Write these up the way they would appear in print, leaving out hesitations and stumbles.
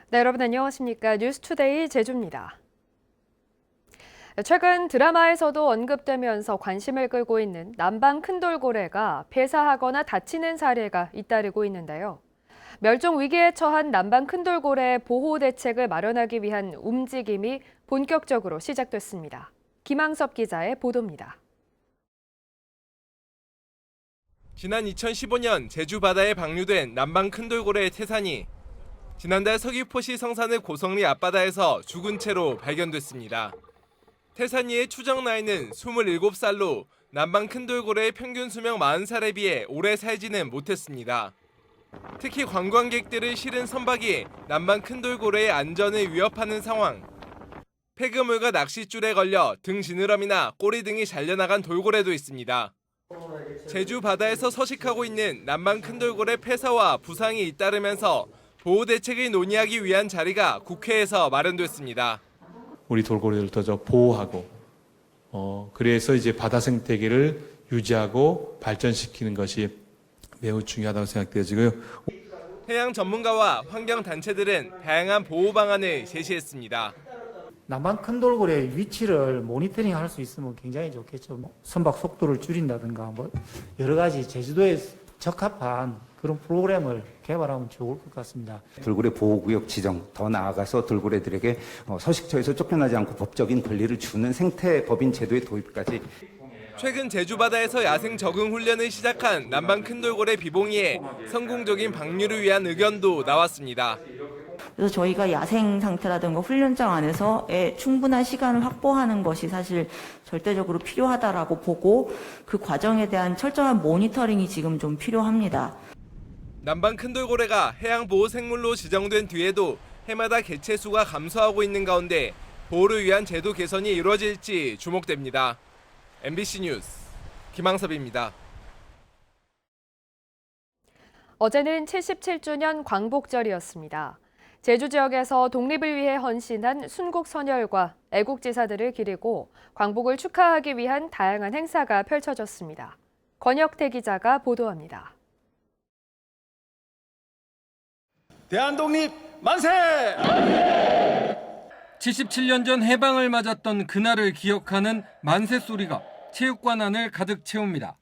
네, 여러분 안녕하십니까? 뉴스투데이 제주입니다. 최근 드라마에서도 언급되면서 관심을 끌고 있는 남방 큰돌고래가 폐사하거나 다치는 사례가 잇따르고 있는데요. 멸종 위기에 처한 남방 큰돌고래 보호 대책을 마련하기 위한 움직임이 본격적으로 시작됐습니다. 김항섭 기자의 보도입니다. 지난 2015년 제주 바다에 방류된 남방 큰돌고래의 태산이 지난달 서귀포시 성산읍 고성리 앞바다에서 죽은 채로 발견됐습니다. 태산이의 추정 나이는 27살로 남방 큰돌고래의 평균 수명 40살에 비해 오래 살지는 못했습니다. 특히 관광객들을 실은 선박이 남방 큰돌고래의 안전을 위협하는 상황. 폐그물과 낚싯줄에 걸려 등 지느러미나 꼬리 등이 잘려나간 돌고래도 있습니다. 제주 바다에서 서식하고 있는 남방 큰돌고래 폐사와 부상이 잇따르면서 보호 대책을 논의하기 위한 자리가 국회에서 마련됐습니다. 우리 돌고래를 더 보호하고, 그래서 이제 바다 생태계를 유지하고 발전시키는 것이 매우 중요하다고 생각되어지고요. 해양 전문가와 환경 단체들은 다양한 보호 방안을 제시했습니다. 남방 큰돌고래 위치를 모니터링할 수 있으면 굉장히 좋겠죠. 선박 속도를 줄인다든가 여러 가지 제주도에 적합한 그런 프로그램을 개발하면 좋을 것 같습니다. 돌고래 보호구역 지정, 더 나아가서 돌고래들에게 서식처에서 쫓겨나지 않고 법적인 권리를 주는 생태법인 제도의 도입까지. 최근 제주 바다에서 야생 적응 훈련을 시작한 남방 큰돌고래 비봉이에 성공적인 방류를 위한 의견도 나왔습니다. 그래서 저희가 야생 상태라든가 훈련장 안에서의 충분한 시간을 확보하는 것이 사실 절대적으로 필요하다라고 보고 그 과정에 대한 철저한 모니터링이 지금 좀 필요합니다. 남방 큰돌고래가 해양보호생물로 지정된 뒤에도 해마다 개체 수가 감소하고 있는 가운데 보호를 위한 제도 개선이 이루어질지 주목됩니다. MBC 뉴스 김항섭입니다. 어제는 77주년 광복절이었습니다. 제주 지역에서 독립을 위해 헌신한 순국 선열과 애국지사들을 기리고 광복을 축하하기 위한 다양한 행사가 펼쳐졌습니다. 권혁태 기자가 보도합니다. 대한독립 만세! 77년 전 해방을 맞았던 그날을 기억하는 만세 소리가 체육관 안을 가득 채웁니다.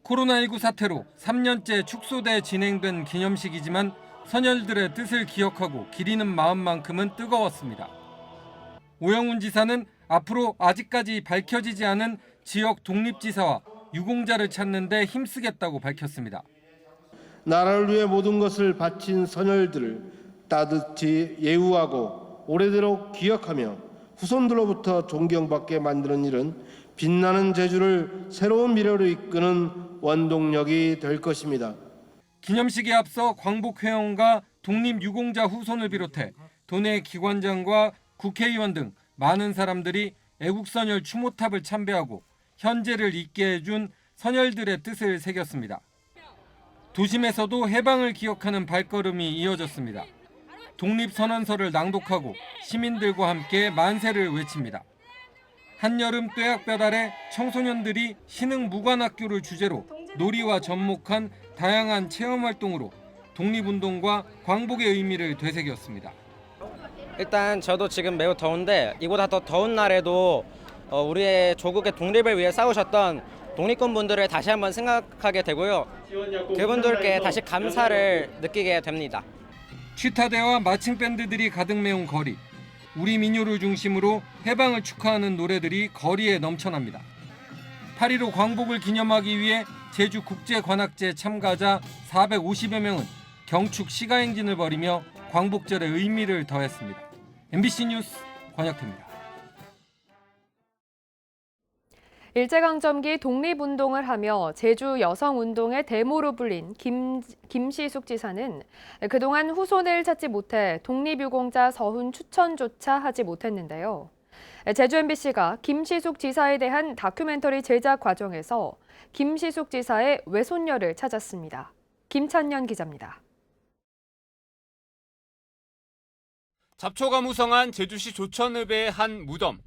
코로나19 사태로 3년째 축소돼 진행된 기념식이지만 선열들의 뜻을 기억하고 기리는 마음만큼은 뜨거웠습니다. 오영훈 지사는 앞으로 아직까지 밝혀지지 않은 지역 독립지사와 유공자를 찾는 데 힘쓰겠다고 밝혔습니다. 나라를 위해 모든 것을 바친 선열들을 따뜻히 예우하고 오래도록 기억하며 후손들로부터 존경받게 만드는 일은 빛나는 제주를 새로운 미래로 이끄는 원동력이 될 것입니다. 기념식에 앞서 광복회원과 독립유공자 후손을 비롯해 도내 기관장과 국회의원 등 많은 사람들이 애국선열 추모탑을 참배하고 현재를 잊게 해준 선열들의 뜻을 새겼습니다. 도심에서도 해방을 기억하는 발걸음이 이어졌습니다. 독립선언서를 낭독하고 시민들과 함께 만세를 외칩니다. 한여름 뙤약볕 아래 청소년들이 신흥무관학교를 주제로 놀이와 접목한 다양한 체험활동으로 독립운동과 광복의 의미를 되새겼습니다. 일단 저도 지금 매우 더운데 이보다 더 더운 날에도 우리의 조국의 독립을 위해 싸우셨던 독립군분들을 다시 한번 생각하게 되고요. 그분들께 다시 감사를 느끼게 됩니다. 취타대와 마칭밴드들이 가득 메운 거리. 우리 민요를 중심으로 해방을 축하하는 노래들이 거리에 넘쳐납니다. 8.15 광복을 기념하기 위해 제주국제관악제 참가자 450여 명은 경축 시가행진을 벌이며 광복절의 의미를 더했습니다. MBC 뉴스 권혁태입니다. 일제강점기 독립운동을 하며 제주 여성운동의 대모로 불린 김시숙 지사는 그동안 후손을 찾지 못해 독립유공자 서훈 추천조차 하지 못했는데요. 제주 MBC가 김시숙 지사에 대한 다큐멘터리 제작 과정에서 김시숙 지사의 외손녀를 찾았습니다. 김찬년 기자입니다. 잡초가 무성한 제주시 조천읍의 한 무덤.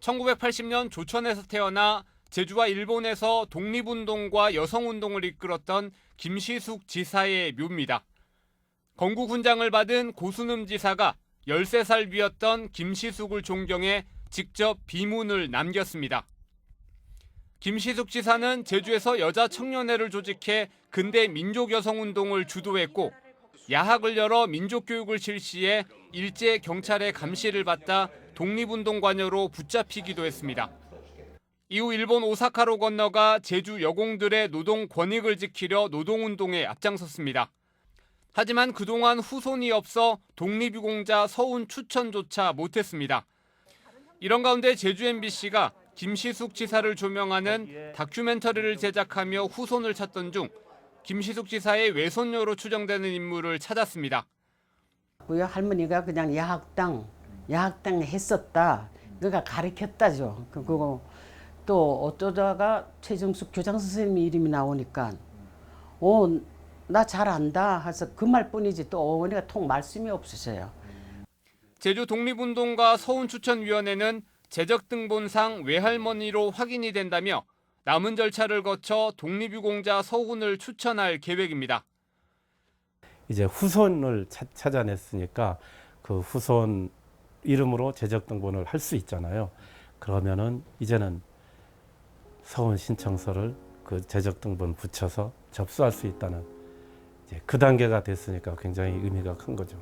1980년 조천에서 태어나 제주와 일본에서 독립운동과 여성운동을 이끌었던 김시숙 지사의 묘입니다. 건국 훈장을 받은 고순음 지사가 13살 위였던 김시숙을 존경해 직접 비문을 남겼습니다. 김시숙 지사는 제주에서 여자 청년회를 조직해 근대 민족여성운동을 주도했고 야학을 열어 민족교육을 실시해 일제 경찰의 감시를 받다 독립운동관여로 붙잡히기도 했습니다. 이후 일본 오사카로 건너가 제주 여공들의 노동 권익을 지키려 노동운동에 앞장섰습니다. 하지만 그동안 후손이 없어 독립유공자 서훈 추천조차 못했습니다. 이런 가운데 제주 MBC가 김시숙 지사를 조명하는 다큐멘터리를 제작하며 후손을 찾던 중 김시숙 지사의 외손녀로 추정되는 인물을 찾았습니다. 우리 할머니가 그냥 야학당 했었다. 그러니까 가르쳤다죠. 그리고 또 어쩌다가 최정숙 교장 선생님 이름이 나오니까 나 잘 안다 해서 그 말뿐이지 또 어머니가 통 말씀이 없으셔요. 제주 독립운동가 서훈추천위원회는 재적등본상 외할머니로 확인이 된다며 남은 절차를 거쳐 독립유공자 서훈을 추천할 계획입니다. 이제 후손을 찾아냈으니까 그 후손 이름으로 재적등본을 할 수 있잖아요. 그러면은 이제는 서훈 신청서를 그 재적등본 붙여서 접수할 수 있다는 이제 그 단계가 됐으니까 굉장히 의미가 큰 거죠.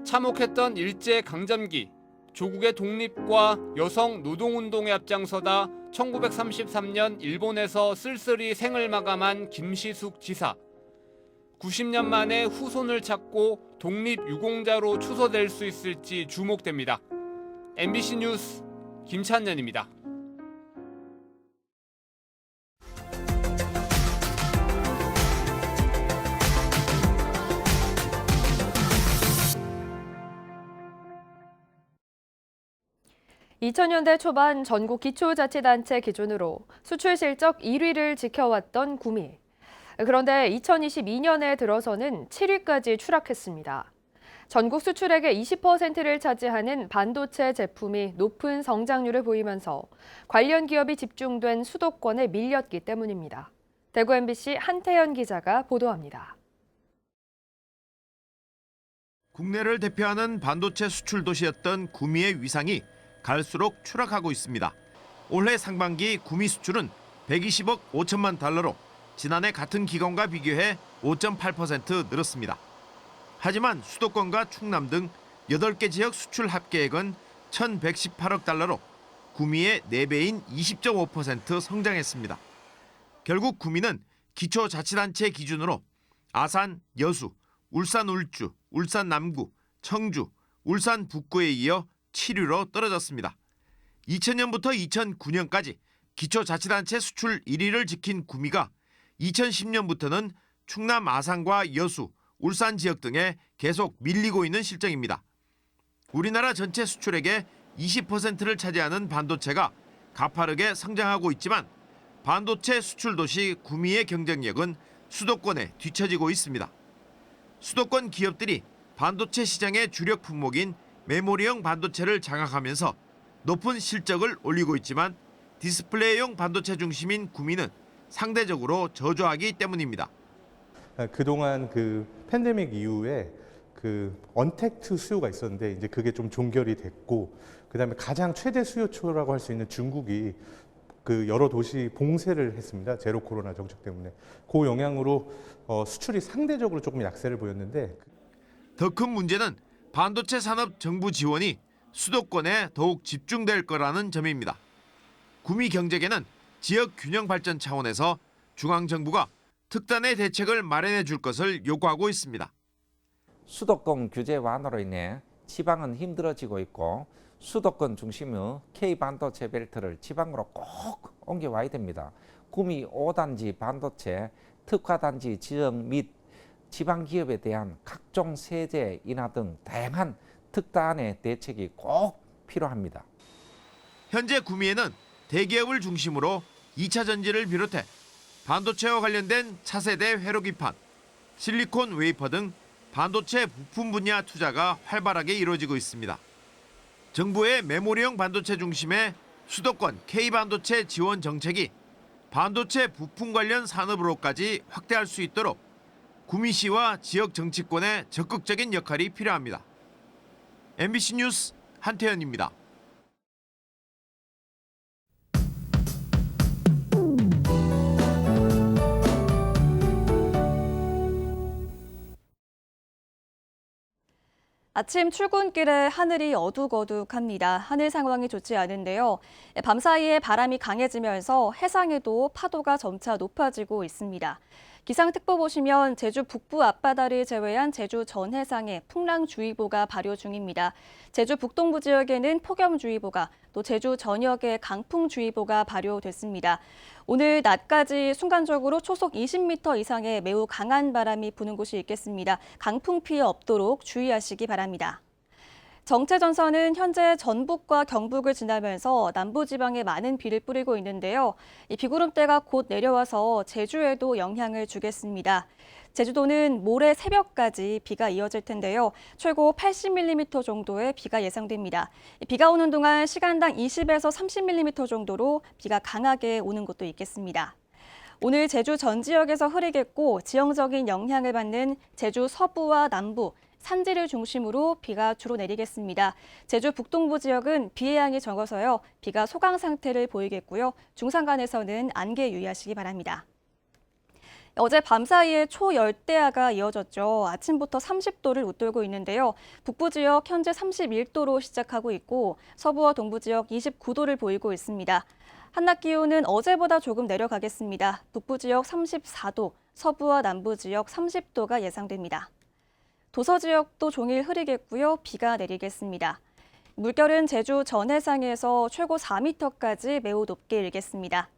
참혹했던 일제 강점기, 조국의 독립과 여성 노동운동에 앞장서다 1933년 일본에서 쓸쓸히 생을 마감한 김시숙 지사. 90년 만에 후손을 찾고 독립유공자로 추서될 수 있을지 주목됩니다. MBC 뉴스 김찬년입니다. (2000년대) 초반 전국 기초자치단체 기준으로 수출 실적 1위를 지켜왔던 구미. 그런데 2022년에 들어서는 7위까지 추락했습니다. 전국 수출액의 20%를 차지하는 반도체 제품이 높은 성장률을 보이면서 관련 기업이 집중된 수도권에 밀렸기 때문입니다. 대구 MBC 한태현 기자가 보도합니다. 국내를 대표하는 반도체 수출 도시였던 구미의 위상이 갈수록 추락하고 있습니다. 올해 상반기 구미 수출은 120억 5천만 달러로 지난해 같은 기간과 비교해 5.8% 늘었습니다. 하지만 수도권과 충남 등 8개 지역 수출 합계액은 1,118억 달러로 구미의 4배인 20.5% 성장했습니다. 결국 구미는 기초자치단체 기준으로 아산, 여수, 울산 울주, 울산 남구, 청주, 울산 북구에 이어 7위로 떨어졌습니다. 2000년부터 2009년까지 기초자치단체 수출 1위를 지킨 구미가 2010년부터는 충남 아산과 여수, 울산 지역 등에 계속 밀리고 있는 실정입니다. 우리나라 전체 수출액의 20%를 차지하는 반도체가 가파르게 성장하고 있지만 반도체 수출 도시 구미의 경쟁력은 수도권에 뒤처지고 있습니다. 수도권 기업들이 반도체 시장의 주력 품목인 메모리형 반도체를 장악하면서 높은 실적을 올리고 있지만 디스플레이용 반도체 중심인 구미는 상대적으로 저조하기 때문입니다. 그동안 그 팬데믹 이후에 그 언택트 수요가 있었는데 이제 그게 좀 종결이 됐고, 그다음에 가장 최대 수요처라고 할 수 있는 중국이 그 여러 도시 봉쇄를 했습니다. 제로 코로나 정책 때문에. 그 영향으로 수출이 상대적으로 조금 약세를 보였는데, 더 큰 문제는 반도체 산업 정부 지원이 수도권에 더욱 집중될 거라는 점입니다. 구미 경제계는 지역 균형 발전 차원에서 중앙정부가 특단의 대책을 마련해 줄 것을 요구하고 있습니다. 수도권 규제 완화로 인해 지방은 힘들어지고 있고 수도권 중심의 K반도체 벨트를 지방으로 꼭 옮겨와야 됩니다. 구미 5단지 반도체 특화단지 지정 및 지방기업에 대한 각종 세제 인하 등 다양한 특단의 대책이 꼭 필요합니다. 현재 구미에는 대기업을 중심으로 2차 전지를 비롯해 반도체와 관련된 차세대 회로기판, 실리콘 웨이퍼 등 반도체 부품 분야 투자가 활발하게 이루어지고 있습니다. 정부의 메모리형 반도체 중심의 수도권 K반도체 지원 정책이 반도체 부품 관련 산업으로까지 확대할 수 있도록 구미시와 지역 정치권의 적극적인 역할이 필요합니다. MBC 뉴스 한태현입니다. 아침 출근길에 하늘이 어둑어둑합니다. 하늘 상황이 좋지 않은데요. 밤사이에 바람이 강해지면서 해상에도 파도가 점차 높아지고 있습니다. 기상특보 보시면 제주 북부 앞바다를 제외한 제주 전 해상에 풍랑주의보가 발효 중입니다. 제주 북동부 지역에는 폭염주의보가, 또 제주 전역에 강풍주의보가 발효됐습니다. 오늘 낮까지 순간적으로 초속 20m 이상의 매우 강한 바람이 부는 곳이 있겠습니다. 강풍 피해 없도록 주의하시기 바랍니다. 정체전선은 현재 전북과 경북을 지나면서 남부지방에 많은 비를 뿌리고 있는데요. 이 비구름대가 곧 내려와서 제주에도 영향을 주겠습니다. 제주도는 모레 새벽까지 비가 이어질 텐데요. 최고 80mm 정도의 비가 예상됩니다. 비가 오는 동안 시간당 20에서 30mm 정도로 비가 강하게 오는 곳도 있겠습니다. 오늘 제주 전 지역에서 흐리겠고 지형적인 영향을 받는 제주 서부와 남부, 산지를 중심으로 비가 주로 내리겠습니다. 제주 북동부 지역은 비의 양이 적어서요. 비가 소강 상태를 보이겠고요. 중산간에서는 안개 유의하시기 바랍니다. 어제 밤 사이에 초열대야가 이어졌죠. 아침부터 30도를 웃돌고 있는데요. 북부 지역 현재 31도로 시작하고 있고 서부와 동부 지역 29도를 보이고 있습니다. 한낮 기온은 어제보다 조금 내려가겠습니다. 북부 지역 34도, 서부와 남부 지역 30도가 예상됩니다. 도서 지역도 종일 흐리겠고요. 비가 내리겠습니다. 물결은 제주 전 해상에서 최고 4m까지 매우 높게 일겠습니다.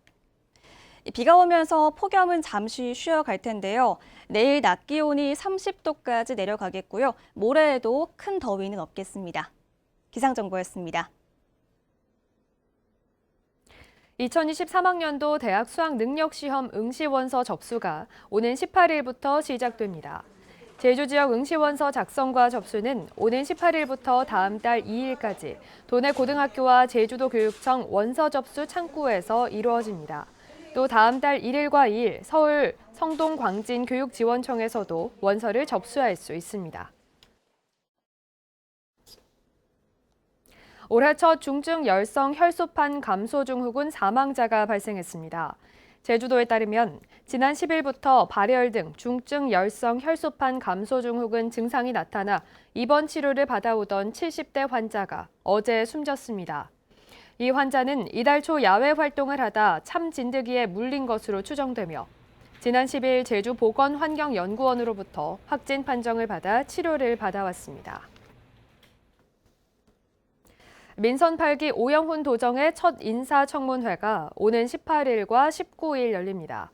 비가 오면서 폭염은 잠시 쉬어갈 텐데요. 내일 낮 기온이 30도까지 내려가겠고요. 모레에도 큰 더위는 없겠습니다. 기상정보였습니다. 2023학년도 대학 수학능력시험 응시원서 접수가 오는 18일부터 시작됩니다. 제주 지역 응시원서 작성과 접수는 오는 18일부터 다음 달 2일까지 도내 고등학교와 제주도 교육청 원서 접수 창구에서 이루어집니다. 또 다음 달 1일과 2일 서울 성동 광진 교육지원청에서도 원서를 접수할 수 있습니다. 올해 첫 중증 열성 혈소판 감소 증후군 사망자가 발생했습니다. 제주도에 따르면 지난 10일부터 발열 등 중증 열성 혈소판 감소 증후군 증상이 나타나 입원 치료를 받아오던 70대 환자가 어제 숨졌습니다. 이 환자는 이달 초 야외 활동을 하다 참 진드기에 물린 것으로 추정되며 지난 10일 제주보건환경연구원으로부터 확진 판정을 받아 치료를 받아왔습니다. 민선 8기 오영훈 도정의 첫 인사청문회가 오는 18일과 19일 열립니다.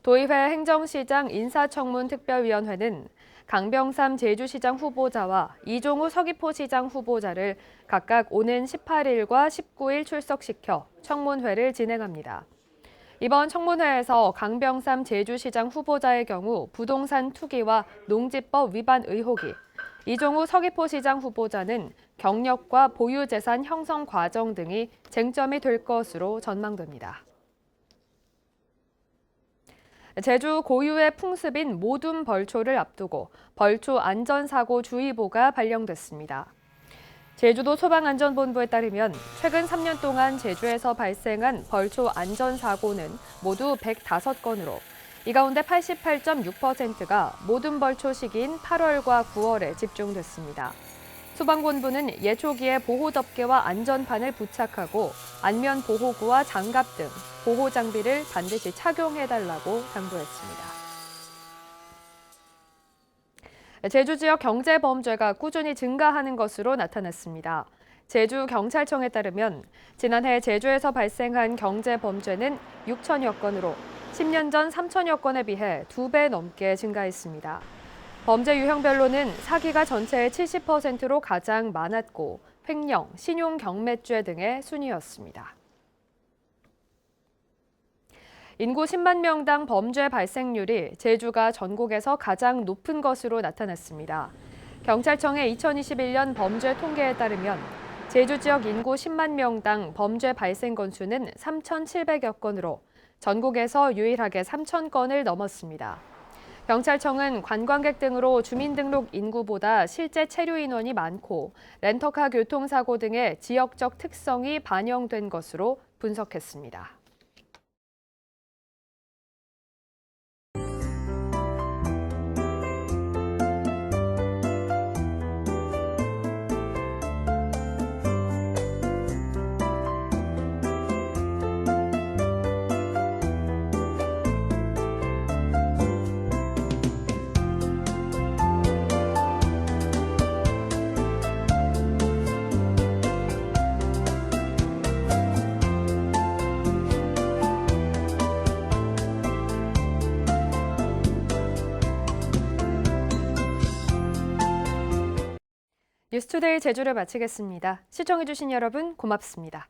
도의회 행정시장 인사청문특별위원회는 강병삼 제주시장 후보자와 이종우 서귀포시장 후보자를 각각 오는 18일과 19일 출석시켜 청문회를 진행합니다. 이번 청문회에서 강병삼 제주시장 후보자의 경우 부동산 투기와 농지법 위반 의혹이, 이종우 서귀포시장 후보자는 경력과 보유재산 형성 과정 등이 쟁점이 될 것으로 전망됩니다. 제주 고유의 풍습인 모둠 벌초를 앞두고 벌초 안전사고 주의보가 발령됐습니다. 제주도 소방안전본부에 따르면 최근 3년 동안 제주에서 발생한 벌초 안전사고는 모두 105건으로 이 가운데 88.6%가 모둠 벌초 시기인 8월과 9월에 집중됐습니다. 소방본부는 예초기에 보호덮개와 안전판을 부착하고 안면 보호구와 장갑 등 보호 장비를 반드시 착용해달라고 당부했습니다. 제주 지역 경제 범죄가 꾸준히 증가하는 것으로 나타났습니다. 제주경찰청에 따르면 지난해 제주에서 발생한 경제 범죄는 6천여 건으로 10년 전 3천여 건에 비해 2배 넘게 증가했습니다. 범죄 유형별로는 사기가 전체의 70%로 가장 많았고 횡령, 신용경매죄 등의 순위였습니다. 인구 10만 명당 범죄 발생률이 제주가 전국에서 가장 높은 것으로 나타났습니다. 경찰청의 2021년 범죄 통계에 따르면 제주 지역 인구 10만 명당 범죄 발생 건수는 3,700여 건으로 전국에서 유일하게 3,000건을 넘었습니다. 경찰청은 관광객 등으로 주민등록 인구보다 실제 체류 인원이 많고 렌터카 교통사고 등의 지역적 특성이 반영된 것으로 분석했습니다. 뉴스투데이 제주를 마치겠습니다. 시청해주신 여러분 고맙습니다.